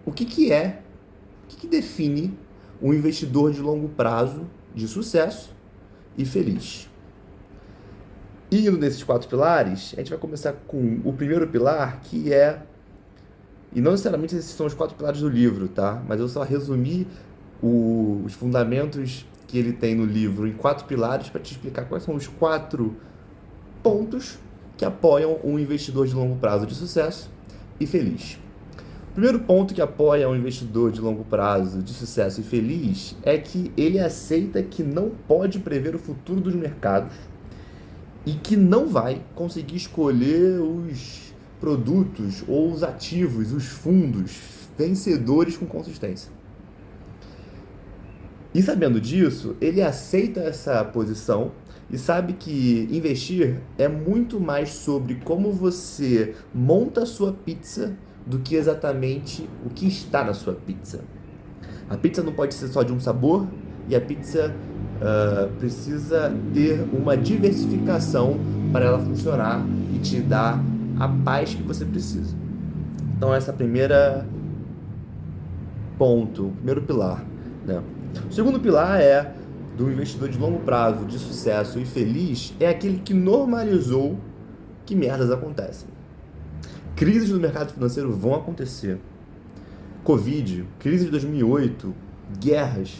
o que define um investidor de longo prazo de sucesso e feliz. Indo nesses 4 pilares, a gente vai começar com o primeiro pilar, que é, e não necessariamente esses são os 4 pilares do livro, tá? Mas eu só resumi os fundamentos que ele tem no livro em 4 pilares para te explicar quais são os 4 pontos que apoiam um investidor de longo prazo de sucesso e feliz. O primeiro ponto que apoia um investidor de longo prazo de sucesso e feliz é que ele aceita que não pode prever o futuro dos mercados e que não vai conseguir escolher os produtos ou os ativos, os fundos vencedores com consistência. E sabendo disso, ele aceita essa posição e sabe que investir é muito mais sobre como você monta a sua pizza do que exatamente o que está na sua pizza. A pizza não pode ser só de um sabor e a pizza precisa ter uma diversificação para ela funcionar e te dar a paz que você precisa. Então esse é o primeiro ponto, o primeiro pilar, né? O segundo pilar do investidor de longo prazo, de sucesso e feliz, é aquele que normalizou que merdas acontecem. Crises no mercado financeiro vão acontecer. Covid, crise de 2008, guerras,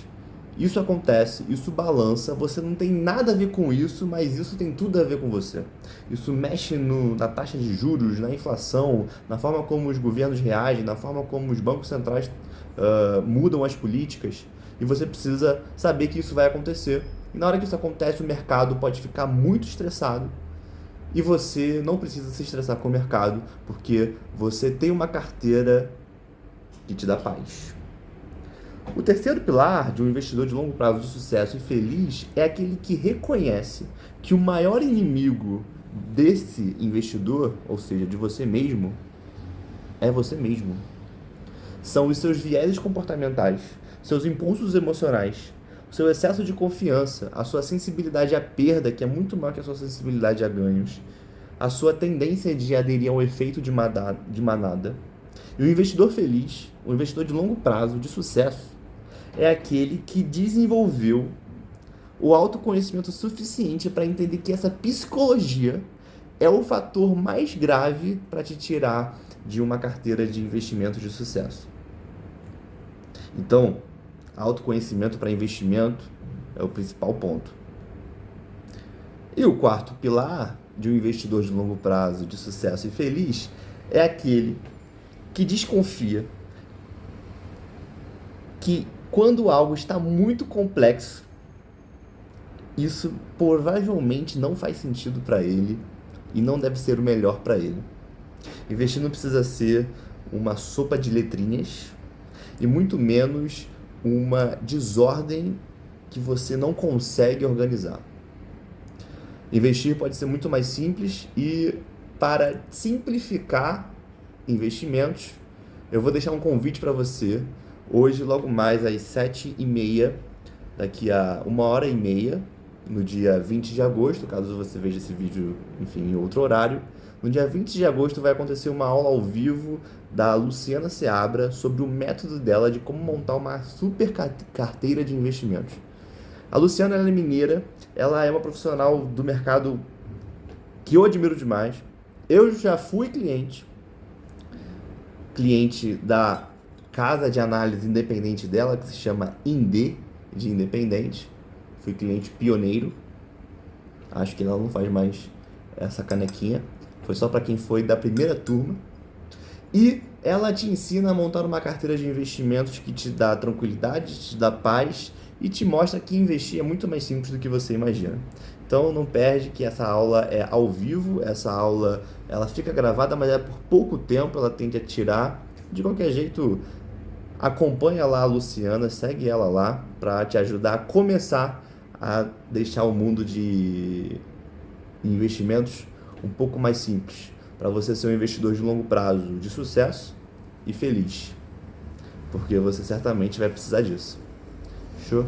isso acontece, isso balança, você não tem nada a ver com isso, mas isso tem tudo a ver com você. Isso mexe na taxa de juros, na inflação, na forma como os governos reagem, na forma como os bancos centrais mudam as políticas, e você precisa saber que isso vai acontecer. E na hora que isso acontece, o mercado pode ficar muito estressado, e você não precisa se estressar com o mercado, porque você tem uma carteira que te dá paz. O terceiro pilar de um investidor de longo prazo de sucesso e feliz é aquele que reconhece que o maior inimigo desse investidor, ou seja, de você mesmo, é você mesmo. São os seus vieses comportamentais, seus impulsos emocionais, o seu excesso de confiança, a sua sensibilidade à perda, que é muito maior que a sua sensibilidade a ganhos, a sua tendência de aderir ao efeito de manada. E o investidor feliz, o investidor de longo prazo, de sucesso, é aquele que desenvolveu o autoconhecimento suficiente para entender que essa psicologia é o fator mais grave para te tirar de uma carteira de investimentos de sucesso. Então, autoconhecimento para investimento é o principal ponto. E o quarto pilar de um investidor de longo prazo, de sucesso e feliz, é aquele que desconfia que quando algo está muito complexo, isso provavelmente não faz sentido para ele e não deve ser o melhor para ele. Investir não precisa ser uma sopa de letrinhas e muito menos uma desordem que você não consegue organizar. Investir pode ser muito mais simples e, para simplificar investimentos, eu vou deixar um convite para você hoje, logo mais às 7h30, daqui a 1h30, no dia 20 de agosto, caso você veja esse vídeo, enfim, em outro horário. No dia 20 de agosto vai acontecer uma aula ao vivo da Luciana Seabra sobre o método dela de como montar uma super carteira de investimentos. A Luciana, ela é mineira, ela é uma profissional do mercado que eu admiro demais. Eu já fui cliente da casa de análise independente dela, que se chama Indê, de independente. Fui cliente pioneiro. Acho que ela não faz mais essa canequinha. Foi só para quem foi da primeira turma. E ela te ensina a montar uma carteira de investimentos que te dá tranquilidade, te dá paz e te mostra que investir é muito mais simples do que você imagina. Então não perde que essa aula é ao vivo, essa aula ela fica gravada, mas é por pouco tempo, ela tende a tirar. De qualquer jeito, acompanha lá a Luciana, segue ela lá para te ajudar a começar a deixar o mundo de investimentos um pouco mais simples, para você ser um investidor de longo prazo, de sucesso e feliz, porque você certamente vai precisar disso. Show?